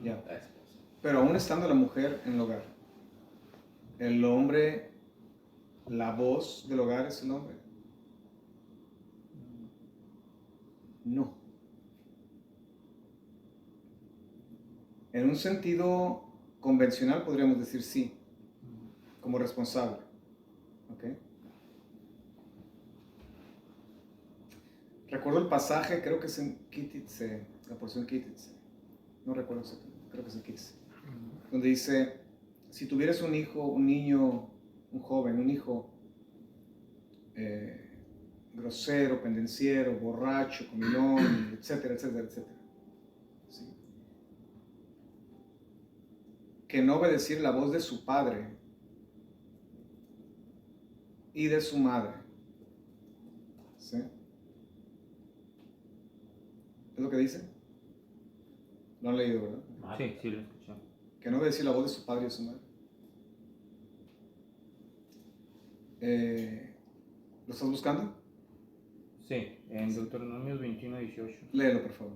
Ya. la esposa. Pero aún estando la mujer en el hogar, el hombre, la voz del hogar es el hombre. No. En un sentido convencional podríamos decir sí, como responsable. ¿Ok? Recuerdo el pasaje, creo que es en Kititze, la porción Kititze. No recuerdo exactamente, creo que es en Kititze. Donde dice, si tuvieras un hijo, un niño, un joven, un hijo grosero, pendenciero, borracho, comilón, etcétera, etcétera, etcétera. ¿Sí? Que no obedeciera la voz de su padre y de su madre. ¿Sí? ¿Es lo que dice? Lo han leído, ¿verdad? Sí, sí lo escuché. Que no obedecía la voz de su padre y de su madre. ¿Lo estás buscando? Sí, en Deuteronomios 21:18. Léelo, por favor.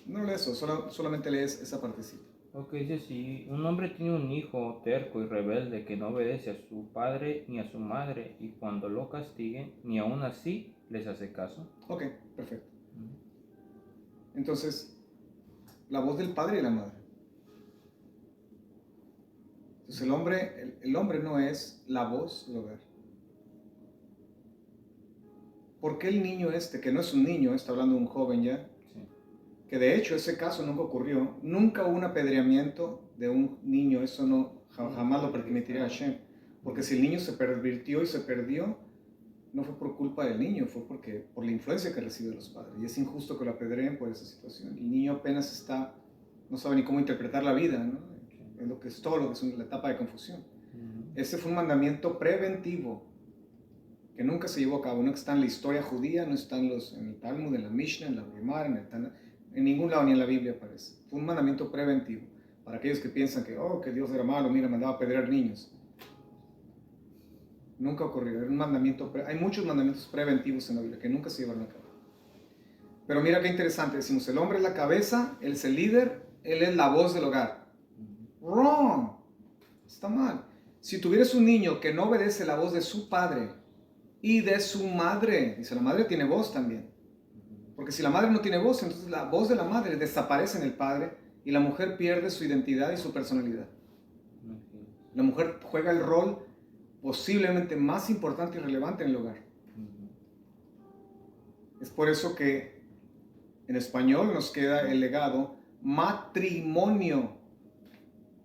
No lees eso, solamente lees esa partecita. Ok, dice, si un hombre tiene un hijo terco y rebelde que no obedece a su padre ni a su madre, y cuando lo castiguen, ni aún así les hace caso. Ok, perfecto. Entonces, la voz del padre y la madre. Entonces el hombre no es la voz del hogar. ¿Por qué el niño que no es un niño, está hablando de un joven ya, Sí. que de hecho ese caso nunca ocurrió, nunca hubo un apedreamiento de un niño, eso no, jamás lo permitiría Hashem, porque si el niño se pervirtió y se perdió, no fue por culpa del niño, fue por la influencia que recibe de los padres, y es injusto que lo apedreen por esa situación. El niño apenas no sabe ni cómo interpretar la vida, ¿no? Es todo lo que es la etapa de confusión. Ese fue un mandamiento preventivo que nunca se llevó a cabo, no está en la historia judía, no está en el Talmud, en la Mishnah, en la Gemara, en ningún lado ni en la Biblia aparece. Fue un mandamiento preventivo para aquellos que piensan que Dios era malo, mira, mandaba a apedrear niños. Nunca ocurrió, era un mandamiento, hay muchos mandamientos preventivos en la Biblia que nunca se llevaron a cabo. Pero mira qué interesante, decimos, el hombre es la cabeza, él es el líder, él es la voz del hogar. Wrong, está mal. Si tuvieras un niño que no obedece la voz de su padre y de su madre, dice, la madre tiene voz también. Porque si la madre no tiene voz, entonces la voz de la madre desaparece en el padre y la mujer pierde su identidad y su personalidad. La mujer juega el rol posiblemente más importante y relevante en el hogar. Es por eso que en español nos queda el legado matrimonio.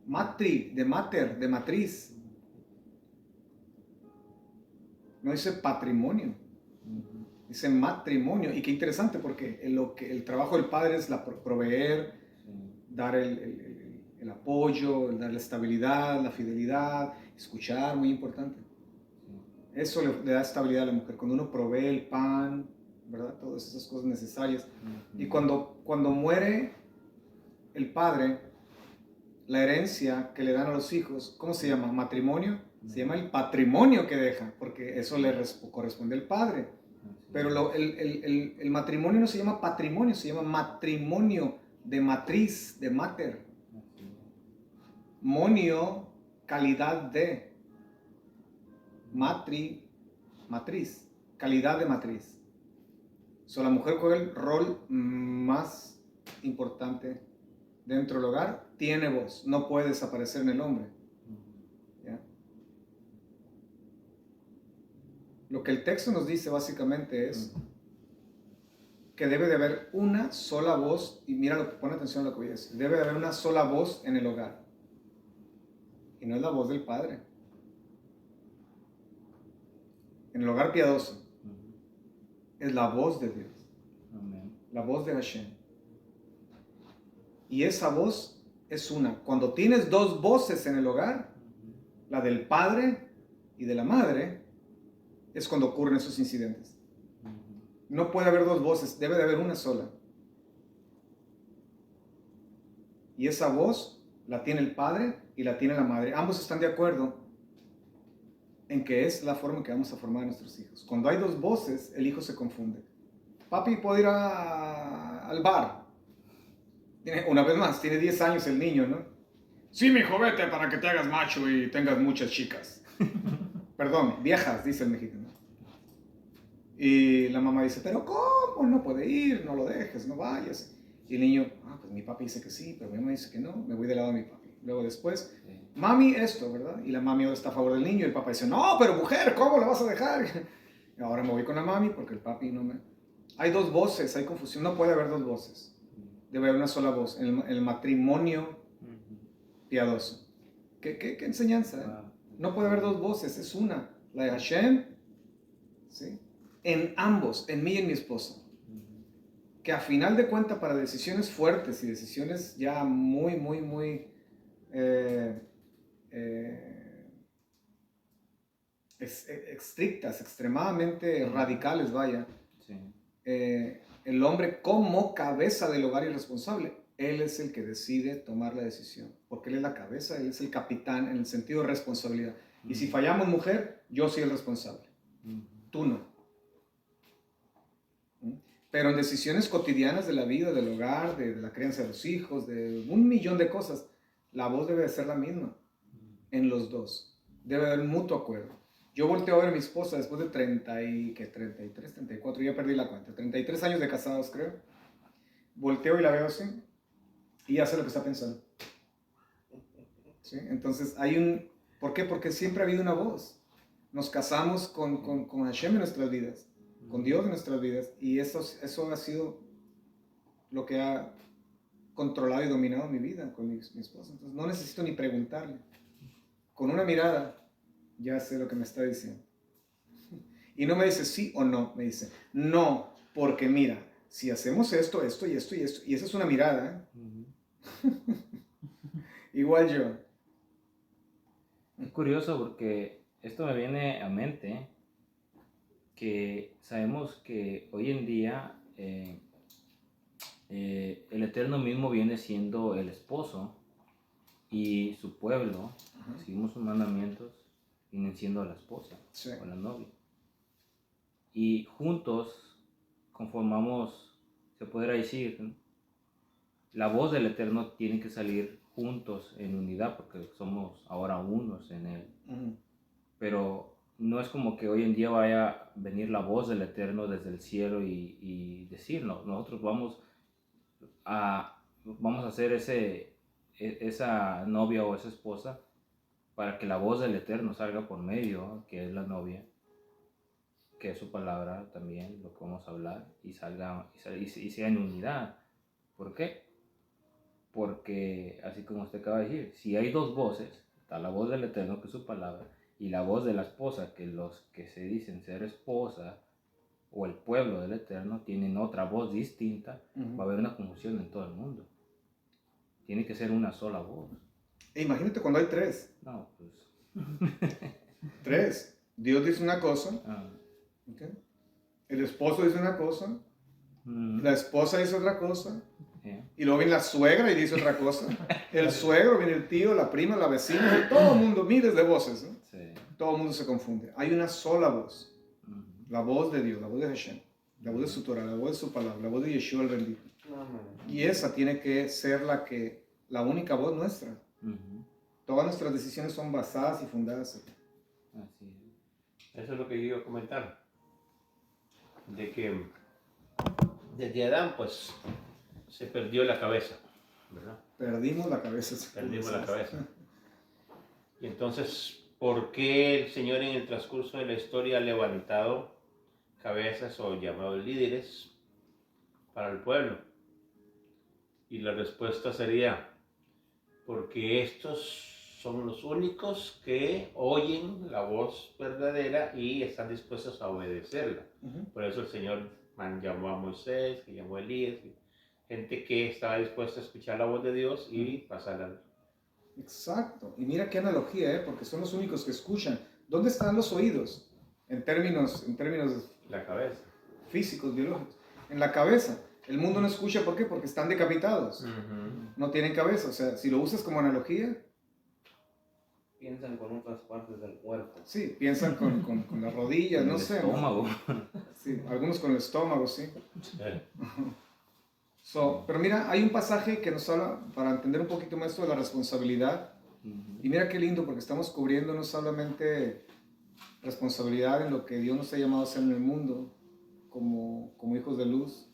Matri, de mater, de matriz. No dice patrimonio, dice matrimonio. Y qué interesante, porque el trabajo del padre es proveer, dar el apoyo, dar la estabilidad, la fidelidad, escuchar, muy importante. Eso le da estabilidad a la mujer, cuando uno provee el pan, ¿verdad? Todas esas cosas necesarias. Y cuando muere el padre, la herencia que le dan a los hijos, ¿cómo se llama? ¿Matrimonio? Se llama el patrimonio que deja, porque eso le corresponde al padre. Pero el matrimonio no se llama patrimonio, se llama matrimonio de matriz, de mater. Monio, calidad de. Matriz, calidad de matriz. La mujer juega el rol más importante dentro del hogar, tiene voz, no puede desaparecer en el hombre. ¿Ya? Lo que el texto nos dice básicamente es que debe de haber una sola voz, y mira, pon atención a lo que voy a decir, debe de haber una sola voz en el hogar, y no es la voz del padre. En el hogar piadoso es la voz de Dios, la voz de Hashem. Y esa voz es una. Cuando tienes dos voces en el hogar, la del padre y de la madre, es cuando ocurren esos incidentes. No puede haber dos voces, debe de haber una sola. Y esa voz la tiene el padre y la tiene la madre. Ambos están de acuerdo en que es la forma en que vamos a formar a nuestros hijos. Cuando hay dos voces, el hijo se confunde. Papi puede ir al bar. Una vez más, tiene 10 años el niño, ¿no? Sí, mijo, vete para que te hagas macho y tengas muchas chicas. Perdón, viejas, dice el mexicano. Y la mamá dice, pero ¿cómo? No puede ir, no lo dejes, no vayas. Y el niño, pues mi papi dice que sí, pero mi mamá dice que no, me voy del lado de mi papi. Luego después, mami, esto, ¿verdad? Y la mami ahora está a favor del niño y el papá dice, no, pero mujer, ¿cómo la vas a dejar? Y ahora me voy con la mami porque el papi no me... Hay dos voces, hay confusión, no puede haber dos voces. Debe haber una sola voz, en el matrimonio piadoso. ¿Qué enseñanza? No puede haber dos voces, es una. La de Hashem, ¿sí? En ambos, en mí y en mi esposa. Que a final de cuentas para decisiones fuertes y decisiones ya muy estrictas, extremadamente radicales, vaya. Sí. El hombre como cabeza del hogar y responsable, él es el que decide tomar la decisión, porque él es la cabeza, él es el capitán en el sentido de responsabilidad. Y si fallamos, mujer, yo soy el responsable, tú no. Pero en decisiones cotidianas de la vida, del hogar, de la crianza de los hijos, de 1,000,000 de cosas, la voz debe de ser la misma en los dos. Debe haber un mutuo acuerdo. Yo volteo a ver a mi esposa después de 33, 34, ya perdí la cuenta, 33 años de casados, creo. Volteo y la veo así, y ya sé lo que está pensando. ¿Sí? Entonces, ¿por qué? Porque siempre ha habido una voz. Nos casamos con Hashem en nuestras vidas, con Dios en nuestras vidas, y eso ha sido lo que ha controlado y dominado mi vida con mi esposa. Entonces, no necesito ni preguntarle. Con una mirada, ya sé lo que me está diciendo. Y no me dice sí o no, me dice no, porque mira, si hacemos esto y esto, y esa es una mirada, igual yo. Es curioso porque esto me viene a mente que sabemos que hoy en día el Eterno mismo viene siendo el esposo y su pueblo, seguimos sus mandamientos, vienen siendo la esposa, sí, o la novia. Y juntos conformamos, se podrá decir, la voz del Eterno tiene que salir juntos en unidad porque somos ahora unos en Él. Pero no es como que hoy en día vaya a venir la voz del Eterno desde el cielo y decirnos, nosotros vamos a hacer esa novia o esa esposa para que la voz del Eterno salga por medio, que es la novia, que es su palabra también, lo que vamos a hablar, y sea en unidad. ¿Por qué? Porque, así como usted acaba de decir, si hay dos voces, está la voz del Eterno, que es su palabra, y la voz de la esposa, que los que se dicen ser esposa, o el pueblo del Eterno, tienen otra voz distinta, va a haber una confusión en todo el mundo. Tiene que ser una sola voz. E imagínate cuando hay tres. No, pues... Tres. Dios dice una cosa, ¿ok? El esposo dice una cosa, la esposa dice otra cosa, y luego viene la suegra y dice otra cosa. El suegro, viene el tío, la prima, la vecina, todo el mundo, miles de voces, ¿no? Sí. Todo el mundo se confunde. Hay una sola voz, la voz de Dios, la voz de Hashem, la voz de su Torah, la voz de su palabra, la voz de Yeshua el bendito. Y esa tiene que ser la única voz nuestra. Todas nuestras decisiones son basadas y fundadas aquí. Así es. Eso es lo que yo iba a comentar. De que desde Adán, pues, se perdió la cabeza, ¿verdad? Perdimos la cabeza. Perdimos la cabeza. Y entonces, ¿por qué el Señor en el transcurso de la historia ha levantado cabezas o llamados líderes para el pueblo? Y la respuesta sería, porque estos son los únicos que oyen la voz verdadera y están dispuestos a obedecerla. Por eso el Señor llamó a Moisés, que llamó a Elías, gente que estaba dispuesta a escuchar la voz de Dios y pasarla. Exacto. Y mira qué analogía, porque son los únicos que escuchan. ¿Dónde están los oídos? En términos La cabeza. físicos, biológicos. En la cabeza. El mundo no escucha, ¿por qué? Porque están decapitados. No tienen cabeza. O sea, si lo usas como analogía, Piensan con otras partes del cuerpo. sí, piensan con las rodillas, no El sé. estómago. Sí, algunos con el estómago, sí. Eh. Pero mira, hay un pasaje que nos habla, para entender un poquito más esto de la responsabilidad. Y mira qué lindo, porque estamos cubriendo no solamente responsabilidad en lo que Dios nos ha llamado a hacer en el mundo, como hijos de luz,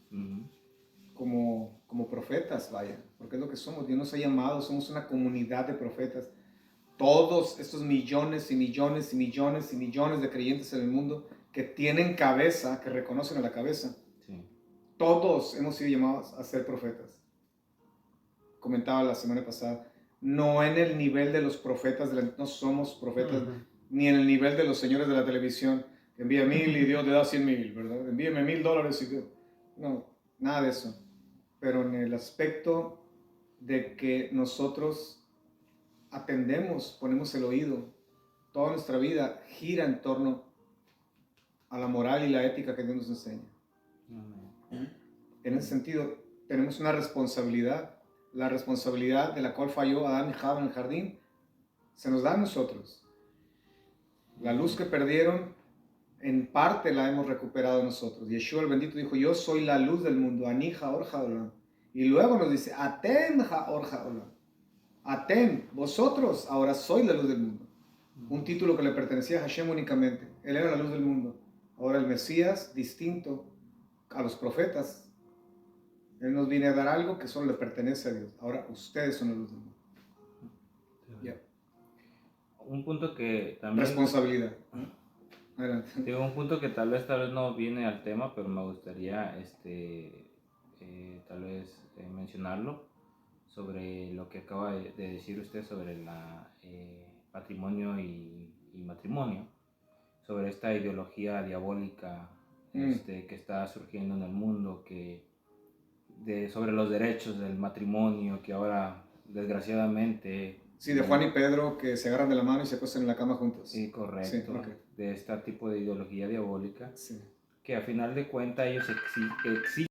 como profetas, vaya, porque es lo que somos. Dios nos ha llamado, somos una comunidad de profetas. Todos estos millones y millones y millones y millones de creyentes en el mundo que tienen cabeza, que reconocen a la cabeza, Sí. todos hemos sido llamados a ser profetas. Comentaba la semana pasada, no en el nivel de los profetas, no somos profetas, ni en el nivel de los señores de la televisión, que envía 1000 y Dios le da 100,000, ¿verdad? Envíame $1000 y Dios... No, nada de eso. Pero en el aspecto de que nosotros atendemos, ponemos el oído, toda nuestra vida gira en torno a la moral y la ética que Dios nos enseña. En ese sentido, tenemos una responsabilidad. La responsabilidad de la cual falló Adán y Java en el jardín se nos da a nosotros. La luz que perdieron, en parte la hemos recuperado nosotros. Yeshua el bendito dijo, yo soy la luz del mundo, Ani Haor Haolam. Y luego nos dice, Atem Haor Haolam. Atem, vosotros ahora sois la luz del mundo. Un título que le pertenecía a Hashem únicamente. Él era la luz del mundo. Ahora el Mesías, distinto a los profetas, Él nos viene a dar algo que solo le pertenece a Dios. Ahora ustedes son la luz del mundo. Yeah. Un punto que también... Responsabilidad. Adelante. Digo, un punto que tal vez no viene al tema, pero me gustaría tal vez mencionarlo, sobre lo que acaba de decir usted sobre la patrimonio y matrimonio, sobre esta ideología diabólica que está surgiendo en el mundo, sobre los derechos del matrimonio, que ahora desgraciadamente... Sí, de Juan y Pedro que se agarran de la mano y se acuestan en la cama juntos. Sí, correcto. Sí, okay. De este tipo de ideología diabólica, sí, que a final de cuentas ellos exigen